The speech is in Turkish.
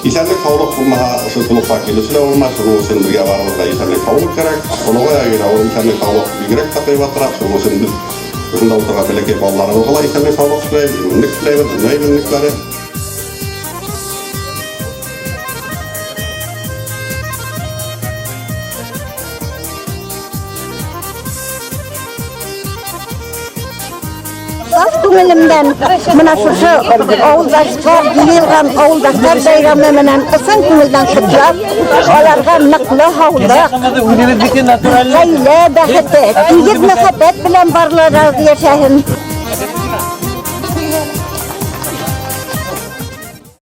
İsənlik sağlıq bulmağa ışıtılıq fakirlisine olmaz. Şunu sen bir yavarımızda isənlik sağlıq gerek. Onu koya göre o isənlik sağlıq gerek tapayı batırak. Şunu sen biz ışında oturga belki ballarımızla isənlik sağlıq süleyiz. İminlik süleyiz, dünya iminlikleri. Az ko'nglimdan mana shu ovuldaşlar, yig'ilgan ovuldaşlar bayrami bilan qilsin ko'ngildan qutlab, ularga niqli hovliq, oila, baxti, yigit muhabbat bilan barlar yashasin.